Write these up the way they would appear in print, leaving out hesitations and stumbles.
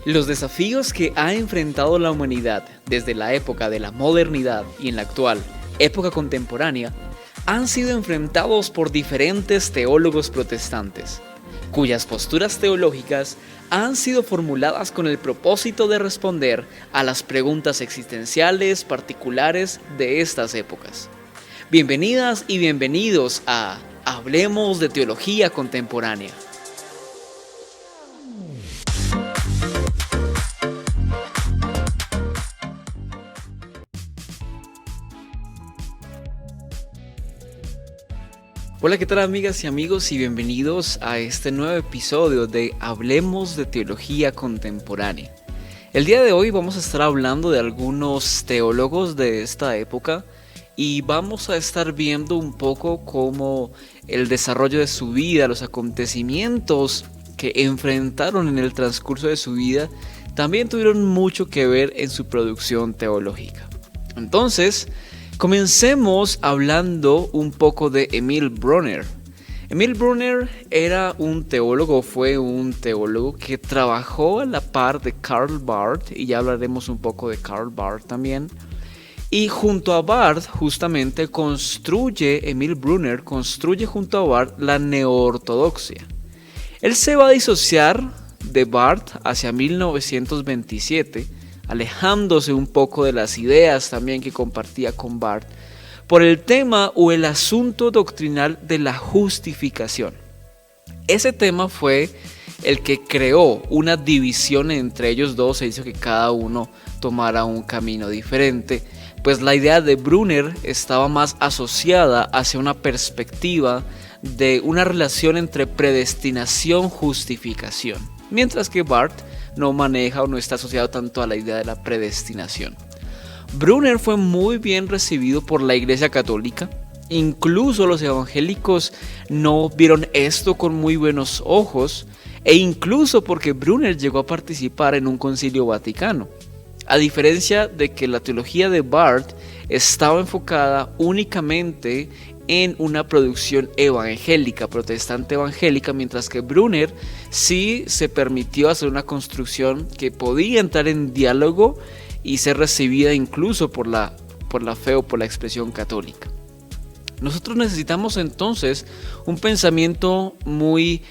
Los desafíos que ha enfrentado la humanidad desde la época de la modernidad y en la actual época contemporánea han sido enfrentados por diferentes teólogos protestantes, cuyas posturas teológicas han sido formuladas con el propósito de responder a las preguntas existenciales particulares de estas épocas. Bienvenidas y bienvenidos a Hablemos de Teología Contemporánea. Hola, ¿qué tal amigas y amigos? Y bienvenidos a este nuevo episodio de Hablemos de Teología Contemporánea. El día de hoy vamos a estar hablando de algunos teólogos de esta época y vamos a estar viendo un poco cómo el desarrollo de su vida, los acontecimientos que enfrentaron en el transcurso de su vida, también tuvieron mucho que ver en su producción teológica. Entonces, comencemos hablando un poco de Emil Brunner. Emil Brunner fue un teólogo que trabajó a la par de Karl Barth, y ya hablaremos un poco de Karl Barth también. Y junto a Barth, justamente, Emil Brunner construye junto a Barth la neoortodoxia. Él se va a disociar de Barth hacia 1927, alejándose un poco de las ideas también que compartía con Barth, por el tema o el asunto doctrinal de la justificación. Ese tema fue el que creó una división entre ellos dos, se hizo que cada uno tomara un camino diferente, pues la idea de Brunner estaba más asociada hacia una perspectiva de una relación entre predestinación-justificación, mientras que Barth no maneja o no está asociado tanto a la idea de la predestinación. Brunner fue muy bien recibido por la Iglesia Católica. Incluso los evangélicos no vieron esto con muy buenos ojos, e incluso porque Brunner llegó a participar en un concilio vaticano. A diferencia de que la teología de Barth estaba enfocada únicamente en una producción evangélica, protestante evangélica, mientras que Brunner sí se permitió hacer una construcción que podía entrar en diálogo y ser recibida incluso por la fe o por la expresión católica. Nosotros necesitamos entonces un pensamiento muy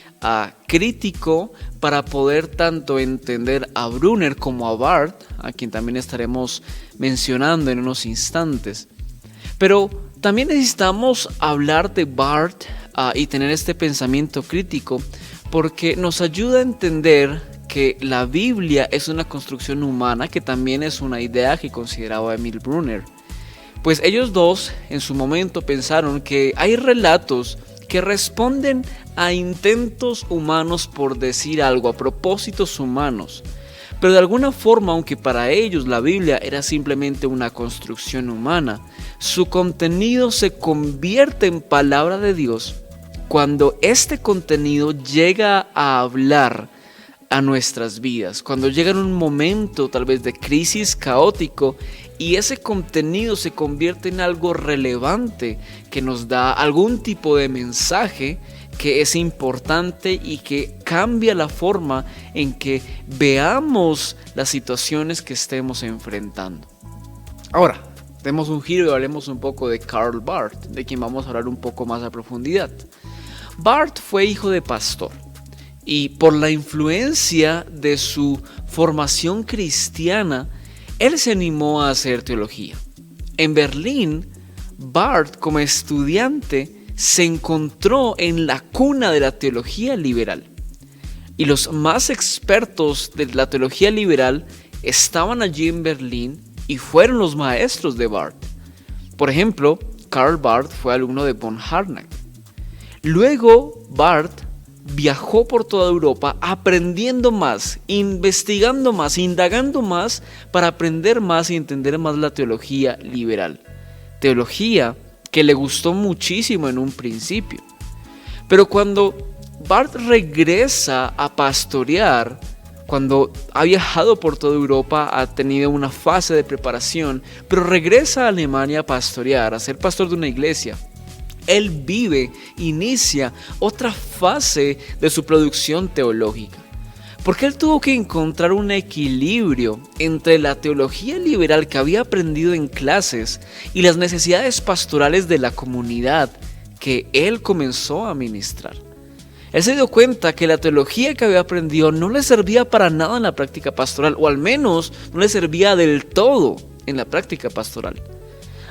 crítico para poder tanto entender a Brunner como a Barth, a quien también estaremos mencionando en unos instantes. Pero también necesitamos hablar de Barth y tener este pensamiento crítico porque nos ayuda a entender que la Biblia es una construcción humana, que también es una idea que consideraba Emil Brunner. Pues ellos dos en su momento pensaron que hay relatos que responden a intentos humanos por decir algo, a propósitos humanos. Pero de alguna forma, aunque para ellos la Biblia era simplemente una construcción humana, su contenido se convierte en palabra de Dios cuando este contenido llega a hablar a nuestras vidas, cuando llega en un momento tal vez de crisis caótico y ese contenido se convierte en algo relevante que nos da algún tipo de mensaje que es importante y que cambia la forma en que veamos las situaciones que estemos enfrentando. Ahora, demos un giro y hablemos un poco de Karl Barth, de quien vamos a hablar un poco más a profundidad. Barth fue hijo de pastor y por la influencia de su formación cristiana, él se animó a hacer teología. En Berlín, Barth como estudiante se encontró en la cuna de la teología liberal. Y los más expertos de la teología liberal estaban allí en Berlín y fueron los maestros de Barth. Por ejemplo, Karl Barth fue alumno de von Harnack. Luego, Barth viajó por toda Europa aprendiendo más, investigando más, indagando más para aprender más y entender más la teología liberal. Teología que le gustó muchísimo en un principio. Pero cuando Barth regresa a pastorear, cuando ha viajado por toda Europa, ha tenido una fase de preparación, pero regresa a Alemania a pastorear, a ser pastor de una iglesia. Él inicia otra fase de su producción teológica. Porque él tuvo que encontrar un equilibrio entre la teología liberal que había aprendido en clases y las necesidades pastorales de la comunidad que él comenzó a ministrar. Él se dio cuenta que la teología que había aprendido no le servía para nada en la práctica pastoral, o al menos no le servía del todo en la práctica pastoral.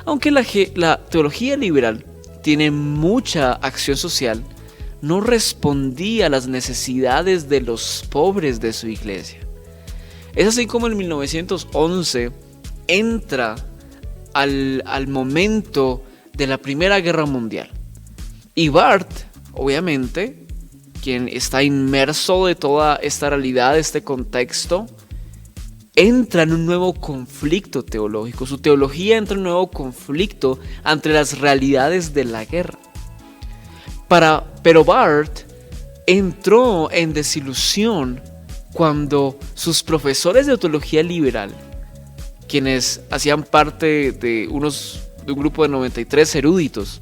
Aunque la teología liberal tiene mucha acción social, no respondía a las necesidades de los pobres de su iglesia. Es así como en 1911 entra al momento de la Primera Guerra Mundial. Y Barth, obviamente, quien está inmerso de toda esta realidad, este contexto, entra en un nuevo conflicto teológico. Su teología entra en un nuevo conflicto ante las realidades de la guerra. Pero Barth entró en desilusión cuando sus profesores de teología liberal, quienes hacían parte de un grupo de 93 eruditos,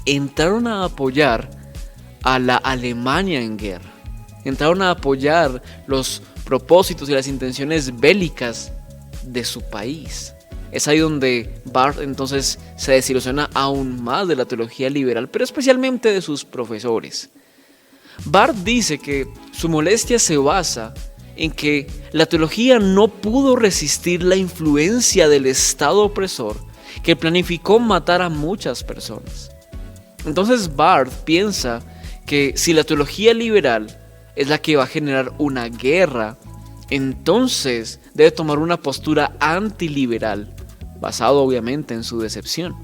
entraron a apoyar a la Alemania en guerra. Entraron a apoyar los propósitos y las intenciones bélicas de su país. Es ahí donde Barth entonces se desilusiona aún más de la teología liberal, pero especialmente de sus profesores. Barth dice que su molestia se basa en que la teología no pudo resistir la influencia del Estado opresor que planificó matar a muchas personas. Entonces Barth piensa que si la teología liberal es la que va a generar una guerra, entonces debe tomar una postura antiliberal, basado obviamente en su decepción.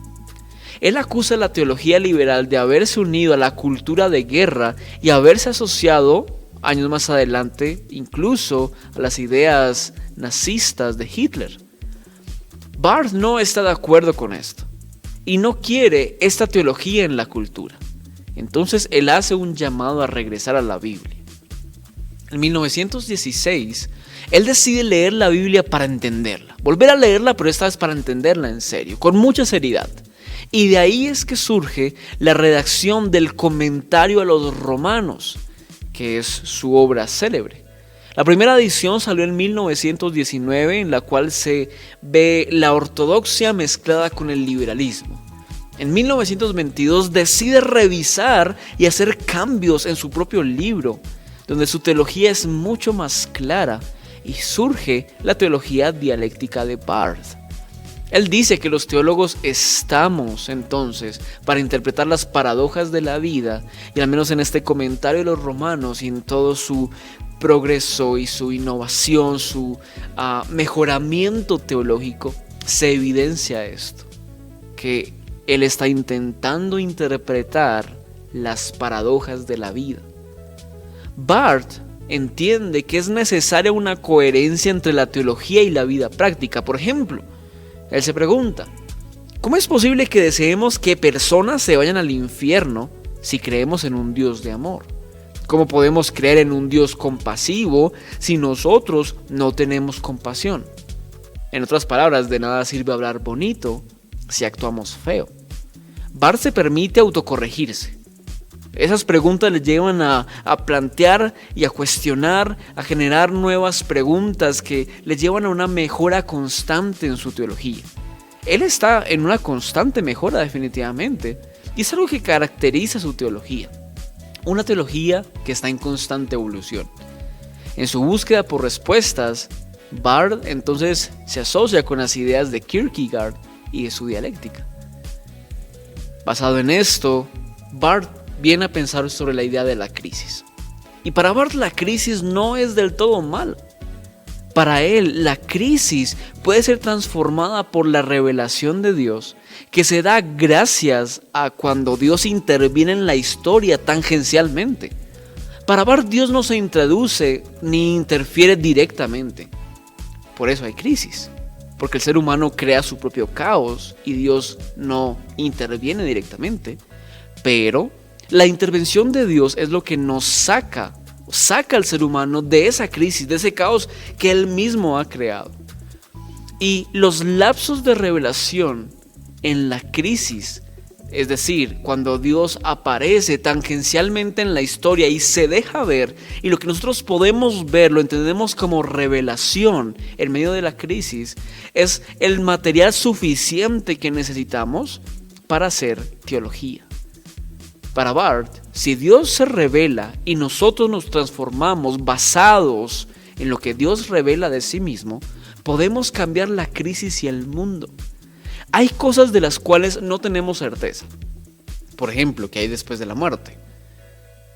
Él acusa a la teología liberal de haberse unido a la cultura de guerra y haberse asociado, años más adelante, incluso a las ideas nazistas de Hitler. Barth no está de acuerdo con esto y no quiere esta teología en la cultura. Entonces él hace un llamado a regresar a la Biblia. En 1916, él decide leer la Biblia para entenderla. Volver a leerla, pero esta vez para entenderla en serio, con mucha seriedad. Y de ahí es que surge la redacción del Comentario a los Romanos, que es su obra célebre. La primera edición salió en 1919, en la cual se ve la ortodoxia mezclada con el liberalismo. En 1922 decide revisar y hacer cambios en su propio libro, donde su teología es mucho más clara, y surge la teología dialéctica de Barth. Él dice que los teólogos estamos entonces para interpretar las paradojas de la vida, y al menos en este Comentario de los Romanos y en todo su progreso y su innovación, su mejoramiento teológico, se evidencia esto, que él está intentando interpretar las paradojas de la vida. Barth entiende que es necesaria una coherencia entre la teología y la vida práctica. Por ejemplo, él se pregunta, ¿cómo es posible que deseemos que personas se vayan al infierno si creemos en un Dios de amor? ¿Cómo podemos creer en un Dios compasivo si nosotros no tenemos compasión? En otras palabras, de nada sirve hablar bonito si actuamos feo. Barth se permite autocorregirse. Esas preguntas le llevan a plantear y a cuestionar, a generar nuevas preguntas que le llevan a una mejora constante en su teología. Él está en una constante mejora definitivamente, y es algo que caracteriza su teología. Una teología que está en constante evolución. En su búsqueda por respuestas, Barth entonces se asocia con las ideas de Kierkegaard y de su dialéctica. Basado en esto, Barth viene a pensar sobre la idea de la crisis. Y para Barth la crisis no es del todo mal. Para él, la crisis puede ser transformada por la revelación de Dios, que se da gracias a cuando Dios interviene en la historia tangencialmente. Para Barth, Dios no se introduce ni interfiere directamente. Por eso hay crisis, porque el ser humano crea su propio caos y Dios no interviene directamente. Pero la intervención de Dios es lo que nos saca al ser humano de esa crisis, de ese caos que Él mismo ha creado. Y los lapsos de revelación en la crisis Es decir, cuando Dios aparece tangencialmente en la historia y se deja ver, y lo que nosotros podemos ver lo entendemos como revelación en medio de la crisis, es el material suficiente que necesitamos para hacer teología. Para Barth, si Dios se revela y nosotros nos transformamos basados en lo que Dios revela de sí mismo, podemos cambiar la crisis y el mundo. Hay cosas de las cuales no tenemos certeza. Por ejemplo, ¿qué hay después de la muerte?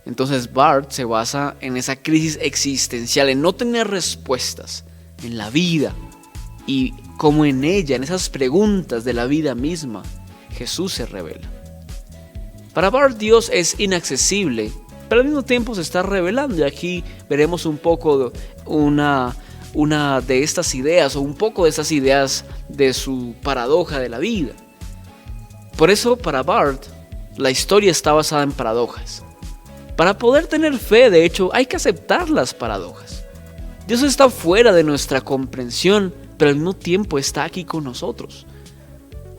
Entonces Barth se basa en esa crisis existencial, en no tener respuestas en la vida y como en ella, en esas preguntas de la vida misma, Jesús se revela. Para Barth Dios es inaccesible, pero al mismo tiempo se está revelando y aquí veremos un poco una de estas ideas o un poco de esas ideas de su paradoja de la vida. Por eso para Barth la historia está basada en paradojas. Para poder tener fe, de hecho, hay que aceptar las paradojas. Dios está fuera de nuestra comprensión, pero al mismo tiempo está aquí con nosotros.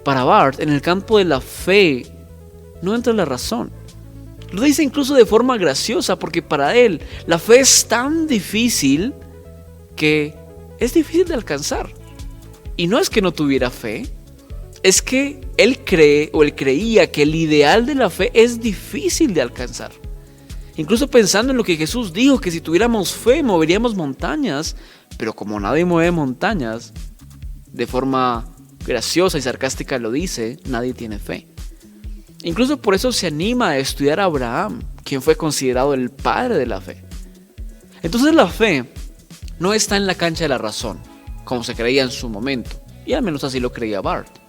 Para Barth, en el campo de la fe, no entra la razón. Lo dice incluso de forma graciosa, porque para él la fe es tan difícil que es difícil de alcanzar. Y no es que no tuviera fe, es que él creía que el ideal de la fe es difícil de alcanzar. Incluso pensando en lo que Jesús dijo, que si tuviéramos fe moveríamos montañas, pero como nadie mueve montañas, de forma graciosa y sarcástica lo dice, nadie tiene fe. Incluso por eso se anima a estudiar a Abraham, quien fue considerado el padre de la fe. Entonces la fe no está en la cancha de la razón, como se creía en su momento, y al menos así lo creía Barth.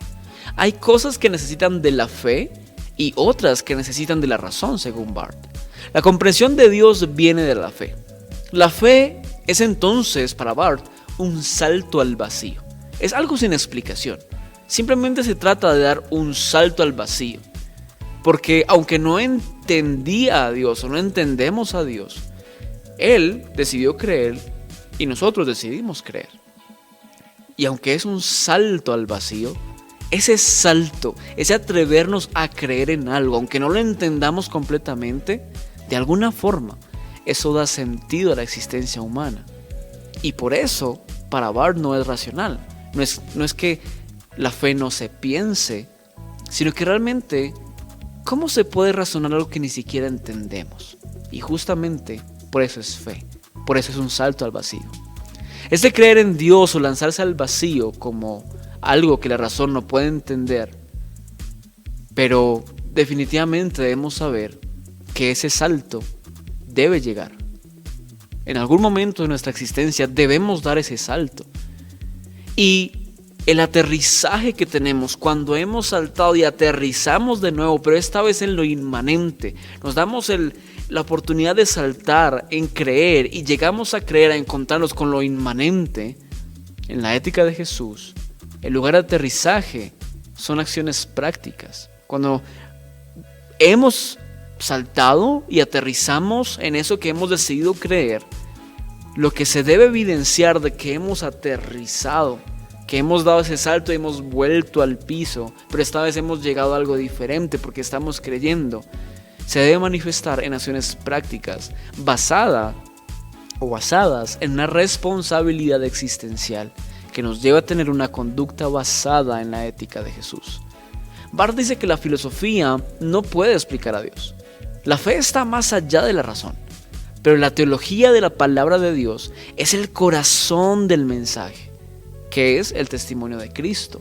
Hay cosas que necesitan de la fe y otras que necesitan de la razón, según Barth. La comprensión de Dios viene de la fe. La fe es entonces, para Barth, un salto al vacío. Es algo sin explicación. Simplemente se trata de dar un salto al vacío. Porque aunque no entendía a Dios o no entendemos a Dios, Él decidió creer y nosotros decidimos creer. Y aunque es un salto al vacío, ese salto, ese atrevernos a creer en algo, aunque no lo entendamos completamente, de alguna forma, eso da sentido a la existencia humana. Y por eso, para Barth no es racional. No es que la fe no se piense, sino que realmente, ¿cómo se puede razonar algo que ni siquiera entendemos? Y justamente por eso es fe, por eso es un salto al vacío. Es de creer en Dios o lanzarse al vacío como algo que la razón no puede entender, pero definitivamente debemos saber que ese salto debe llegar. En algún momento de nuestra existencia debemos dar ese salto. Y el aterrizaje que tenemos cuando hemos saltado y aterrizamos de nuevo, pero esta vez en lo inmanente, nos damos la oportunidad de saltar en creer y llegamos a creer, a encontrarnos con lo inmanente. En la ética de Jesús, el lugar de aterrizaje son acciones prácticas. Cuando hemos saltado y aterrizamos en eso que hemos decidido creer, lo que se debe evidenciar de que hemos aterrizado, que hemos dado ese salto y hemos vuelto al piso, pero esta vez hemos llegado a algo diferente porque estamos creyendo, se debe manifestar en acciones prácticas basadas en una responsabilidad existencial que nos lleva a tener una conducta basada en la ética de Jesús. Barth dice que la filosofía no puede explicar a Dios. La fe está más allá de la razón, pero la teología de la palabra de Dios es el corazón del mensaje, que es el testimonio de Cristo.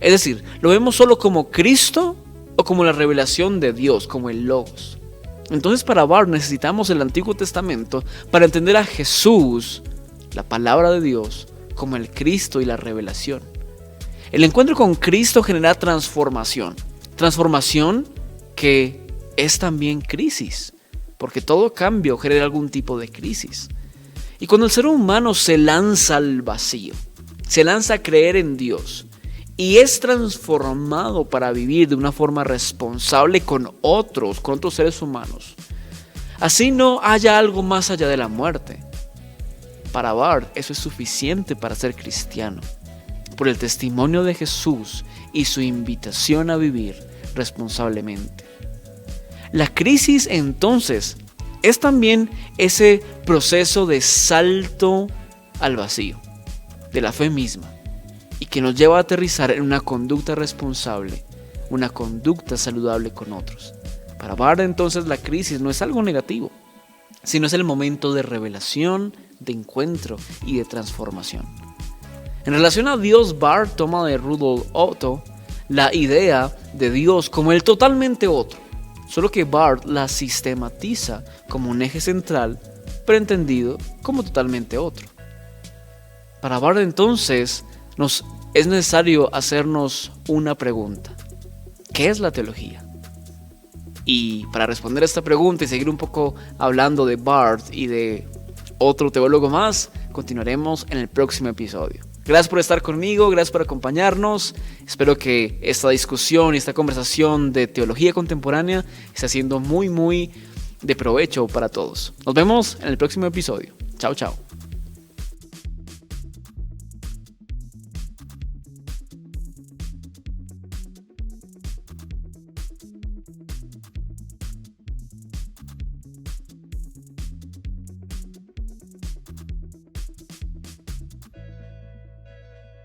Es decir, lo vemos solo como Cristo o como la revelación de Dios, como el Logos. Entonces para Barth necesitamos el Antiguo Testamento para entender a Jesús, la palabra de Dios, como el Cristo y la revelación. El encuentro con Cristo genera transformación que es también crisis, porque todo cambio genera algún tipo de crisis. Y cuando el ser humano se lanza al vacío, se lanza a creer en Dios y es transformado para vivir de una forma responsable con otros seres humanos, así no haya algo más allá de la muerte. Para Barth eso es suficiente para ser cristiano. Por el testimonio de Jesús y su invitación a vivir, responsablemente. La crisis entonces es también ese proceso de salto al vacío de la fe misma y que nos lleva a aterrizar en una conducta responsable, una conducta saludable con otros. Para Barth entonces la crisis no es algo negativo, sino es el momento de revelación, de encuentro y de transformación. En relación a Dios, Barth toma de Rudolf Otto la idea de Dios como el totalmente otro, solo que Barth la sistematiza como un eje central, pero entendido como totalmente otro. Para Barth entonces es necesario hacernos una pregunta. ¿Qué es la teología? Y para responder a esta pregunta y seguir un poco hablando de Barth y de otro teólogo más, continuaremos en el próximo episodio. Gracias por estar conmigo, gracias por acompañarnos. Espero que esta discusión y esta conversación de teología contemporánea esté siendo muy de provecho para todos. Nos vemos en el próximo episodio. Chao, chao.